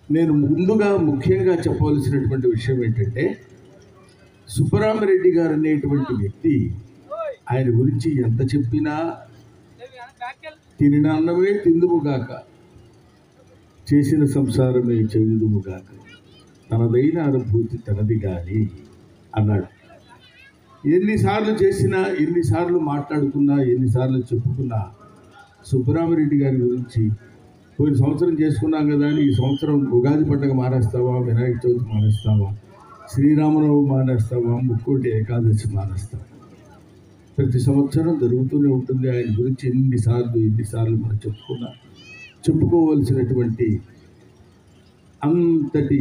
నేను ముందుగా ముఖ్యంగా చెప్పవలసినటువంటి విషయం ఏంటంటే, సుబ్బరామిరెడ్డి గారు అనేటువంటి వ్యక్తి, ఆయన గురించి ఎంత చెప్పినా తినిన అన్నమే తిందుముగాక, చేసిన సంసారమే చెందుముగాక, తనదైన అనుభూతి తనది కానీ అన్నాడు. ఎన్నిసార్లు చేసినా, ఎన్నిసార్లు మాట్లాడుకున్నా, ఎన్నిసార్లు చెప్పుకున్నా సుబ్బరామిరెడ్డి గారి గురించి, పోయిన సంవత్సరం చేసుకున్నాం కదా అని ఈ సంవత్సరం ఉగాది పండుగ మానేస్తావా, వినాయక చవితి మానేస్తావా, శ్రీరామనవమి మానేస్తావా, ముక్కోటి ఏకాదశి మానేస్తావా, ప్రతి సంవత్సరం జరుగుతూనే ఉంటుంది. ఆయన గురించి ఎన్నిసార్లు మనం చెప్పుకోవలసినటువంటి అంతటి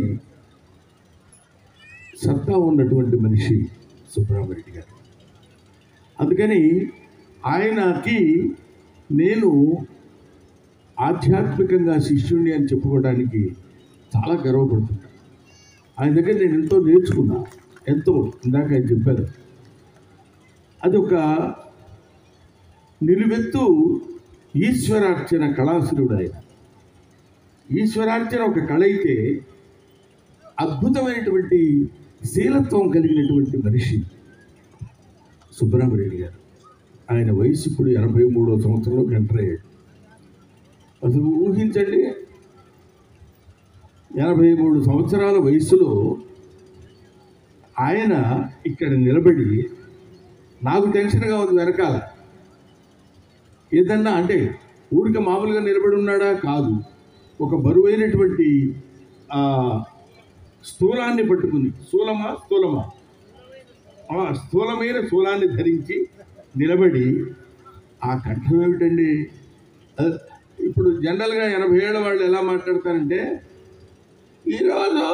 సత్తా ఉన్నటువంటి మనిషి సుబ్బరామిరెడ్డి గారు. అందుకని ఆయనకి నేను ఆధ్యాత్మికంగా శిష్యుణ్ణి అని చెప్పుకోవడానికి చాలా గర్వపడుతున్నాను. ఆయన దగ్గర నేను ఎంతో నేర్చుకున్నా, ఎంతో. ఇందాక ఆయన చెప్పారు, అదొక నిలువెత్తు ఈశ్వరార్చన కళాసురుడు ఆయన. ఈశ్వరార్చన ఒక కళ అయితే, అద్భుతమైనటువంటి శీలత్వం కలిగినటువంటి మనిషి సుబ్బరామిరెడ్డి గారు. ఆయన వయసు ఇప్పుడు 83వ సంవత్సరంలోకి ఎంటర్ అయ్యాడు. అసలు ఊహించండి, 83 సంవత్సరాల వయసులో ఆయన ఇక్కడ నిలబడి, నాకు టెన్షన్గా ఉంది వెనకాల. ఏదన్నా అంటే ఊరిక మామూలుగా నిలబడి ఉన్నాడా? కాదు. ఒక బరువైనటువంటి స్థూలాన్ని పట్టుకుని, స్థూలమైన శూలాన్ని ధరించి నిలబడి, ఆ కంఠం ఏమిటండి! ఇప్పుడు జనరల్గా 80 ఏళ్ళ వాళ్ళు ఎలా మాట్లాడతారంటే, ఈరోజు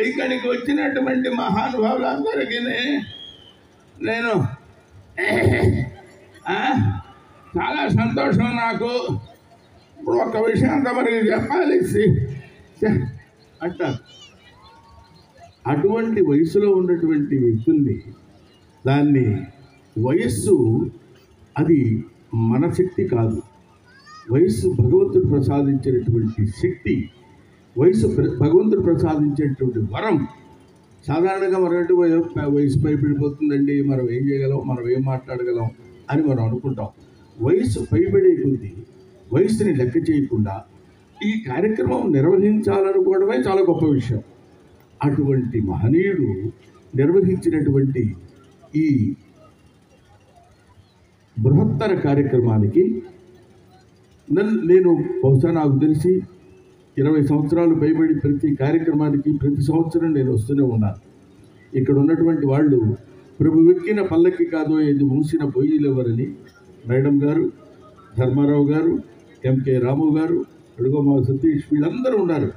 ఇక్కడికి వచ్చినటువంటి మహానుభావులందరికీ నేను చాలా సంతోషం. నాకు ఇప్పుడు ఒక విషయం అంతా మనకి చెప్పాలి అంటారు. అటువంటి వయసులో ఉన్నటువంటి వ్యక్తుల్ని, దాన్ని వయస్సు అది మన శక్తి కాదు, వయస్సు భగవంతుడు ప్రసాదించినటువంటి శక్తి, వయసు భగవంతుడు ప్రసాదించేటువంటి వరం. సాధారణంగా మనం వయసు పైబడిపోతుందండి, మనం ఏం చేయగలం, మనం ఏం మాట్లాడగలం అని మనం అనుకుంటాం. వయసు పైబడే కొద్దీ వయసుని లెక్క చేయకుండా ఈ కార్యక్రమం నిర్వహించాలనుకోవడమే చాలా గొప్ప విషయం. అటువంటి మహనీయుడు నిర్వహించినటువంటి ఈ బృహత్తర కార్యక్రమానికి నేను బహుశా నాకు తెలిసి 20 సంవత్సరాలు పైబడి ప్రతి కార్యక్రమానికి ప్రతి సంవత్సరం నేను వస్తూనే ఉన్నాను. ఇక్కడ ఉన్నటువంటి వాళ్ళు ప్రభు వెక్కిన పల్లకి కాదో ఇది మూసిన బొయ్యిలెవరని మేడం గారు, ధర్మారావు గారు, ఎంకే రాము గారు, అడుగోమా సతీష్, వీళ్ళందరూ ఉన్నారు.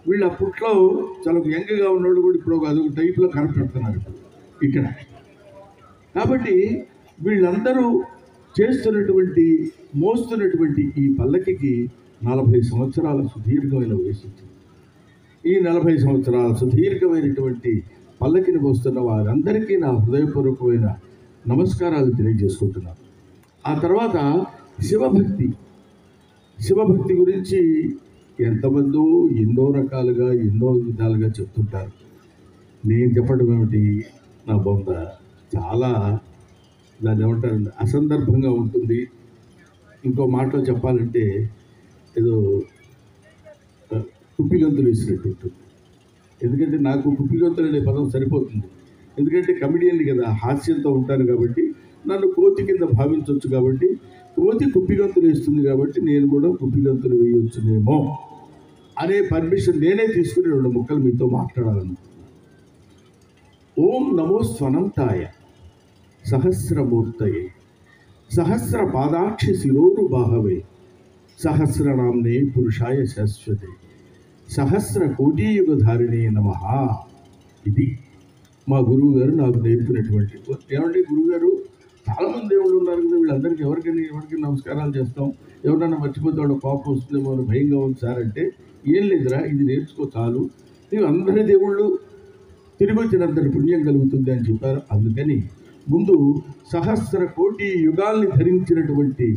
వీళ్ళు అప్పట్లో చాలా యంగ్గా ఉన్నవాళ్ళు కూడా ఇప్పుడు అదొక టైప్లో కనపడుతున్నారు ఇక్కడ. కాబట్టి వీళ్ళందరూ మోస్తున్నటువంటి ఈ పల్లకికి 40 సంవత్సరాల సుదీర్ఘమైన వయసు వచ్చింది. ఈ 40 సంవత్సరాల సుదీర్ఘమైనటువంటి పల్లకిని మోస్తున్న వారందరికీ నా హృదయపూర్వకమైన నమస్కారాలు తెలియజేసుకుంటున్నాను. ఆ తర్వాత శివభక్తి గురించి ఎంతమందో ఎన్నో రకాలుగా ఎన్నో విధాలుగా చెప్తుంటారు. నేను చెప్పడం ఏమిటి, నా బొంద చాలా దాన్ని ఏమంటారు, అసందర్భంగా ఉంటుంది. ఇంకో మాటలో చెప్పాలంటే ఏదో కుప్పిగంతులు వేసినట్టు ఉంటుంది. ఎందుకంటే నాకు కుప్పిగంతులు అనే పదం సరిపోతుంది. ఎందుకంటే కమిడియన్ని కదా, హాస్యంతో ఉంటాను కాబట్టి నన్ను కోతి కింద భావించవచ్చు. కాబట్టి కోతి కుప్పిగంతులు వేస్తుంది కాబట్టి నేను కూడా కుప్పిగంతులు వేయవచ్చునేమో అనే పర్మిషన్ నేనే తీసుకుని 2 ముక్కలు మీతో మాట్లాడాలనుకుంటున్నాను. ఓం నమో స్వనంతాయ సహస్రమూర్తయే సహస్ర పాదాక్షి శిరోరు బాహవే సహస్రనామ్నే పురుషాయ శాశ్వతే సహస్ర కోటీయుగధారిణే నమః. ఇది మా గురువు గారు నాకు నేర్పినటువంటి. ఏమంటే గురువుగారు చాలామంది దేవుళ్ళు ఉన్నారు కదా, వీళ్ళందరికీ ఎవరికి నమస్కారాలు చేస్తాం, ఎవరన్నా మర్చిపోతే వాళ్ళ కోపం వస్తుందేమో అని భయంగా ఉంది సార్ అంటే, ఏం లేదురా, ఇది నేర్చుకో చాలు, నీవు అందరి దేవుళ్ళు తిరిగి వచ్చినంతటి పుణ్యం కలుగుతుంది అని చెప్పారు. అందుకని ముందు సహస్ర కోటి యుగాల్ని ధరించినటువంటి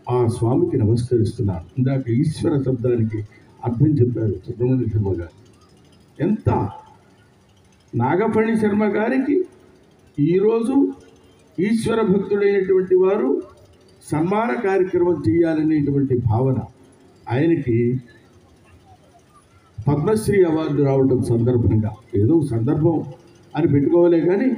ఆ స్వామికి నమస్కరిస్తున్నాను. ఇందాక ఈశ్వర శబ్దానికి అర్థం చెప్పారు సుబ్రహ్మణ్య శర్మ గారు. ఎంత నాగఫణి శర్మ గారికి ఈరోజు ఈశ్వర భక్తుడైనటువంటి వారు సన్మాన కార్యక్రమం చేయాలనేటువంటి భావన, ఆయనకి పద్మశ్రీ అవార్డు రావడం సందర్భంగా, ఏదో సందర్భం అని పెట్టుకోవాలే కానీ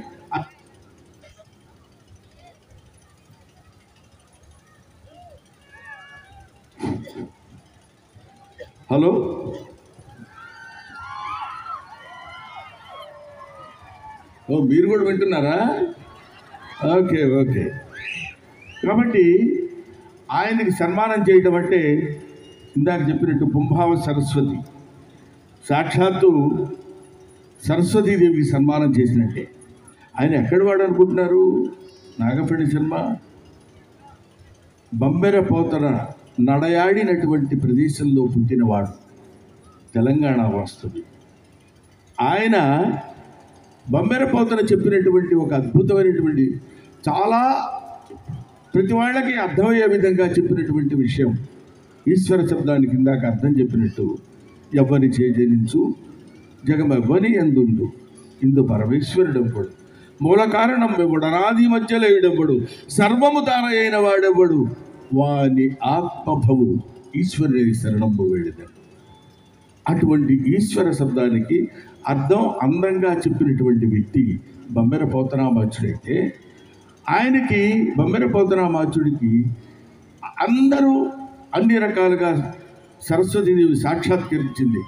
హలో మీరు కూడా వింటున్నారా? Okay okay. కాబట్టి ఆయనకి సన్మానం చేయడం అంటే ఇందాక చెప్పినట్టు పుంభావ సరస్వతి, సాక్షాత్తు సరస్వతీదేవికి సన్మానం చేసినట్టే. ఆయన ఎక్కడి వాడు అనుకుంటున్నారు? నాగఫణి శర్మ బొమ్మెర పోతన నడయాడినటువంటి ప్రదేశంలో పుట్టినవాడు, తెలంగాణ వాస్తవి. ఆయన బొమ్మెర పోతన చెప్పినటువంటి ఒక అద్భుతమైనటువంటి, చాలా ప్రతి వాళ్ళకి అర్థమయ్యే విధంగా చెప్పినటువంటి విషయం, ఈశ్వర శబ్దానికి ఇందాక అర్థం చెప్పినట్టు, ఎవ్వని చేజనించు జగమెవ్వని ఎందుండు ఇందు పరమేశ్వరుడెవ్వడు, మూల కారణం ఎవడు, అనాది మధ్యలో ఏడెవ్వడు, సర్వము తాన అయిన వాడెవ్వడు, వాని ఆత్మభవు ఈశ్వరుని శరణంబు వేడిదడు. అటువంటి ఈశ్వర శబ్దానికి అర్థం అందంగా చెప్పినటువంటి వ్యక్తి బొమ్మెర పోతనామాచుడైతే, ఆయనకి బొమ్మెర పోతనామాచుడికి అందరూ అన్ని రకాలుగా సరస్వతీదేవి సాక్షాత్కరించింది.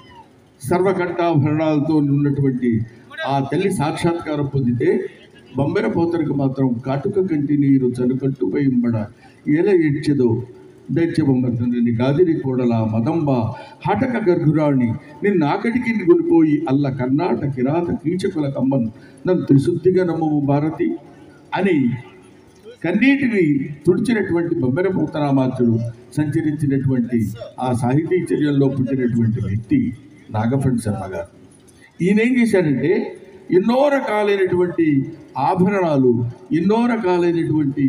సర్వకంఠాభరణాలతో ఉన్నటువంటి ఆ తల్లి సాక్షాత్కారం పొందితే, బొమ్మెర పోతనకు మాత్రం కాటుక కంటి నీరు చనుకట్టుపై ఇంబడ ఎలా ఏడ్చెదో దైత్యబొమ్మని గాదిరి కూడలా మదంబ హటక గర్భురాణి నిన్నాకటికి కొనిపోయి అల్ల కర్ణాట కిరాత కీచకుల కమ్మన్ నన్ను త్రిశుద్ధిగా నమ్మము భారతి అని కన్నీటిని తుడిచినటువంటి బొమ్మెర పోతనామాత్యుడు సంచరించినటువంటి ఆ సాహితీ చర్యల్లో పుట్టినటువంటి వ్యక్తి నాగఫణి శర్మ గారు. ఈయన ఏం చేశాడంటే, ఎన్నో రకాలైనటువంటి ఆభరణాలు, ఎన్నో రకాలైనటువంటి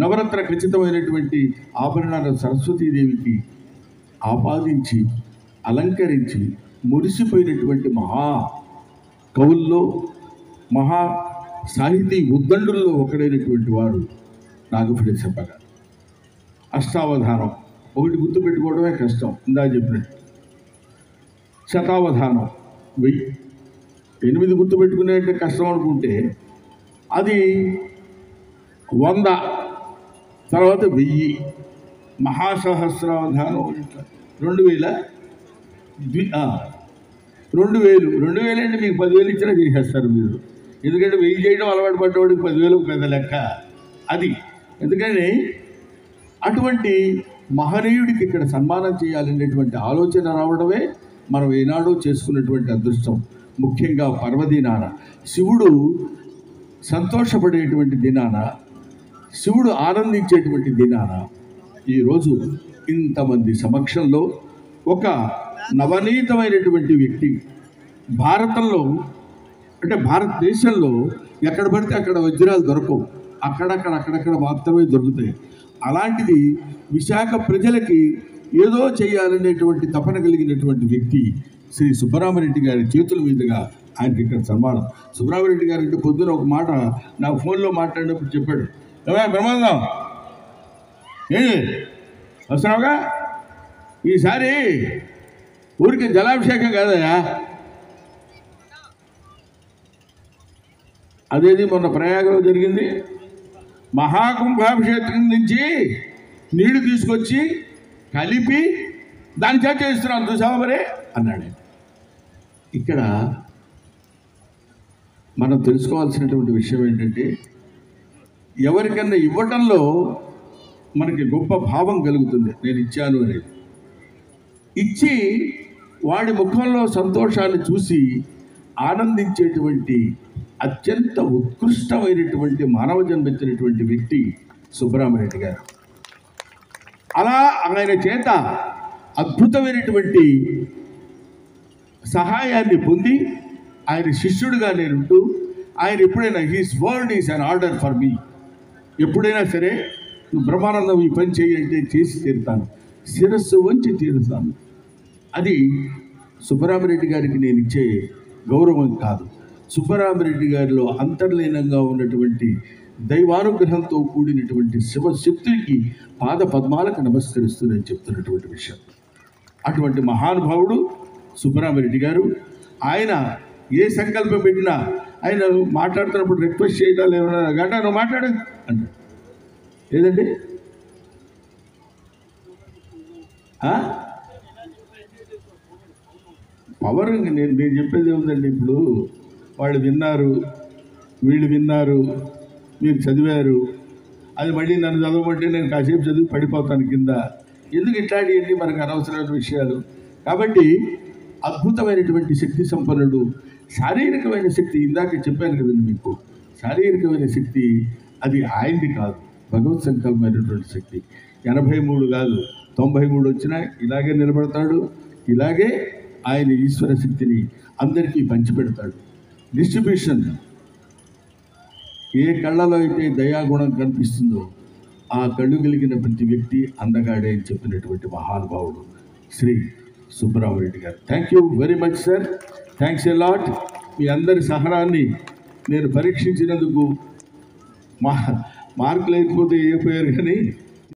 నవరత్న ఖచ్చితమైనటువంటి ఆభరణాలను సరస్వతీదేవికి ఆపాదించి అలంకరించి మురిసిపోయినటువంటి మహా కవుల్లో, మహా సాహితీ ఉద్దండుల్లో ఒకడైనటువంటి వాడు నాగఫణి శర్మ గారు. అష్టావధానం ఒకటి గుర్తుపెట్టుకోవడమే కష్టం, ఇందా చెప్పినట్టు. శతావధానం 1000, 8 గుర్తుపెట్టుకునే కష్టం అనుకుంటే అది 100, తర్వాత 1000, మహాసహస్రావధానం 2000, 2000 అంటే మీకు 10,000 ఇచ్చినా చేసేస్తారు మీరు. ఎందుకంటే 1000 చేయడం అలవాటు పడ్డవాడికి 10,000 పెద్ద లెక్క అది. ఎందుకని అటువంటి మహనీయుడికి ఇక్కడ సన్మానం చేయాలనేటువంటి ఆలోచన రావడమే మనం ఏనాడో చేసుకున్నటువంటి అదృష్టం. ముఖ్యంగా పర్వదినాన, శివుడు సంతోషపడేటువంటి దినాన, శివుడు ఆనందించేటువంటి దినాన ఈరోజు ఇంతమంది సమక్షంలో ఒక నవనీతమైనటువంటి వ్యక్తి, భారతంలో అంటే భారతదేశంలో ఎక్కడ పడితే అక్కడ వజ్రాలు దొరకవు, అక్కడక్కడ మాత్రమే దొరుకుతాయి. అలాంటిది విశాఖ ప్రజలకి ఏదో చేయాలనేటువంటి తపన కలిగినటువంటి వ్యక్తి శ్రీ సుబ్బరామరెడ్డి గారి చేతుల మీదుగా ఆయనకి ఇక్కడ సన్మానం. సుబ్బరామరెడ్డి గారు అంటే పొద్దున ఒక మాట నాకు ఫోన్లో మాట్లాడినప్పుడు చెప్పాడు, బ్రహ్మాండం వస్తున్నావుగా, ఈసారి ఊరికి జలాభిషేకం కాదయా, అదేది మొన్న ప్రయాగలో జరిగింది, మహాకుంభాభిషేకం నుంచి నీళ్లు తీసుకొచ్చి కలిపి దాని చేత చేస్తున్నాను చూసావా మరే అన్నాడు. ఇక్కడ మనం తెలుసుకోవాల్సినటువంటి విషయం ఏంటంటే, ఎవరికన్నా ఇవ్వటంలో మనకి గొప్ప భావం కలుగుతుంది, నేను ఇచ్చాను అనేది. ఇచ్చి వాడి ముఖంలో సంతోషాన్ని చూసి ఆనందించేటువంటి అత్యంత ఉత్కృష్టమైనటువంటి మానవ జన్మించినటువంటి వ్యక్తి సుబ్బరామరెడ్డి గారు. అలా ఆయన చేత అద్భుతమైనటువంటి సహాయాన్ని పొంది ఆయన శిష్యుడిగా నేనుంటూ, ఆయన ఎప్పుడైనా he's word is an order for me, ఎప్పుడైనా సరే నువ్వు బ్రహ్మానందం ఈ పని చేయి అంటే చేసి తీరుతాను, శిరస్సు వంచి తీరుతాను, అది సుబ్బరామిరెడ్డి గారికి నేను ఇచ్చే గౌరవం కాదు. సుబ్బరామిరెడ్డి గారిలో అంతర్లీనంగా ఉన్నటువంటి దైవానుగ్రహంతో కూడినటువంటి శివశక్తులకి పాద పద్మాలకు నమస్కరిస్తూ నేను చెప్తున్నటువంటి విషయం. అటువంటి మహానుభావుడు సుబ్బరామిరెడ్డి గారు. ఆయన ఏ సంకల్పం పెట్టినా ఆయన మాట్లాడుతున్నప్పుడు రిక్వెస్ట్ చేయటాలు ఏమన్నా గంట నువ్వు మాట్లాడు అంటే లేదండి పవర్ నేను చెప్పేది ఏముందండి. ఇప్పుడు వాళ్ళు విన్నారు, వీళ్ళు విన్నారు, మీరు చదివారు, అది మళ్ళీ నన్ను చదవమంటే నేను కాసేపు చదివి పడిపోతాను కింద. ఎందుకు ఇట్లాంటివన్నీ మనకు అనవసరమైన విషయాలు. కాబట్టి అద్భుతమైనటువంటి శక్తి సంపన్నుడు. శారీరకమైన శక్తి ఇందాక చెప్పాను కదండి మీకు, శారీరకమైన శక్తి అది ఆయనది కాదు, భగవత్ సంకల్పమైనటువంటి శక్తి. 83 కాదు 93 వచ్చినా ఇలాగే నిలబడతాడు. ఇలాగే ఆయన ఈశ్వర శక్తిని అందరికీ పంచిపెడతాడు. డిస్ట్రిబ్యూషన్ ఏ కళ్ళలో అయితే దయాగుణం కనిపిస్తుందో ఆ కళ్ళు కలిగిన ప్రతి వ్యక్తి అందగాడే అని చెప్పినటువంటి మహానుభావుడు శ్రీ సుబ్బరామిరెడ్డి గారు. Thank you very much sir, thanks a lot. మీ అందరి సహనాన్ని నేను పరీక్షించినందుకు మార్కులు లేకపోతే ఏ పోయారు కానీ